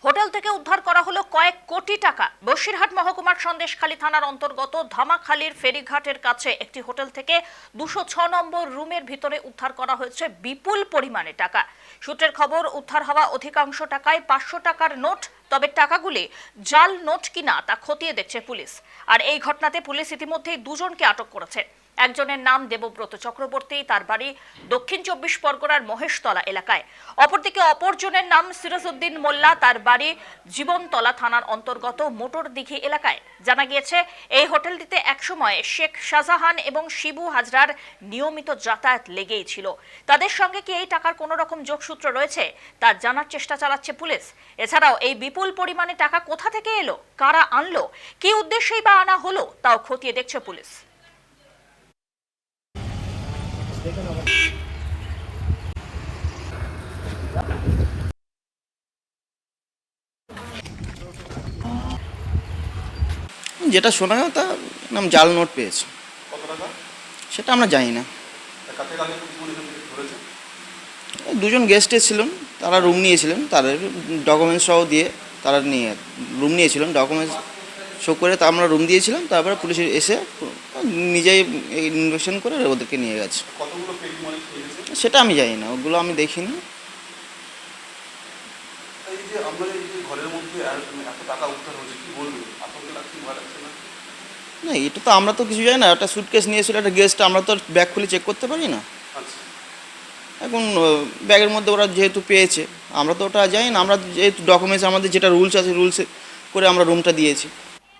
Hotel থেকে উদ্ধার করা হলো কয়েক কোটি টাকা। বসিরহাট মহকুমার সন্দেশখালী থানার অন্তর্গত ধামাখালীর ফেরিঘাটের কাছে একটি হোটেল থেকে 206 নম্বর রুমের ভিতরে উদ্ধার করা হয়েছে বিপুল পরিমাণে টাকা। সূত্রের খবর, উদ্ধার হওয়া অধিকাংশ টাকায় 500 টাকার নোট। তবে টাকাগুলি জাল নোট কিনা তা খতিয়ে দেখছে পুলিশ। আর এই ঘটনাতে পুলিশ ইতিমধ্যেই দুজনকে আটক করেছে। একজনের নাম দেবব্রত চক্রবর্তী, তার বাড়ি দক্ষিণ 24 পরগনার মহেশতলা এলাকায়। অপরদিকে অপরজনের নাম সিরাজউদ্দিন মোল্লা, তার বাড়ি জীবনতলা থানার অন্তর্গত মোটরদিঘি এলাকায়। জানা গিয়েছে, এই হোটেলটিতে একসময় শেখ শাহজাহান এবং শিবু হাজরার নিয়মিত যাতায়াত লেগেই ছিল। তাদের সঙ্গে কি এই টাকার কোনো রকম যোগসূত্র রয়েছে তা জানার চেষ্টা চালাচ্ছে পুলিশ। এছাড়াও এই বিপুল পরিমাণে টাকা কোথা থেকে এলো, কারা আনলো, কি উদ্দেশ্যেই বা আনা হলো, তাও খতিয়ে দেখছে পুলিশ। যেটা শোনা যায় তা নাম জাল নোট পেয়েছে। কত টাকা? সেটা আমরা জানি না। কাকে কাকে ধরেছে? দুজন গেস্ট এসেছিলেন, তারা রুম নিয়েছিলেন, তাদের ডকুমেন্টস সহ দিয়ে তারা নিয়ে রুম নিয়েছিলেন। ডকুমেন্টস শো করে তা আমরা রুম দিয়েছিলাম। তারপরে পুলিশ এসে নিজেই ইনভেস্টিগেশন করে ওদেরকে নিয়ে গেছে। কতগুলো পেটি মানি খেয়েছে? সেটা আমি জানি না, ওগুলো আমি দেখিনি। এই যে আমরা এই যে ঘরের মধ্যে এত টাকা উদ্ধার হয়েছে, কি বলবেন? আতঙ্ক লাগছে, ভয় লাগছে না? না, এটা তো আমরা তো কিছু জানি না। একটা সুটকেস নিয়েছিল একটা গেস্ট, আমরা তো ব্যাগ খুলে চেক করতে পারি না। আচ্ছা, এখন ব্যাগের মধ্যে ওরা যেহেতু পেয়েছে, আমরা তো ওটা জানি না। আমরা যেহেতু ডকুমেন্টস আমাদের যেটা রুলস আছে, রুলস করে আমরা রুমটা দিয়েছি।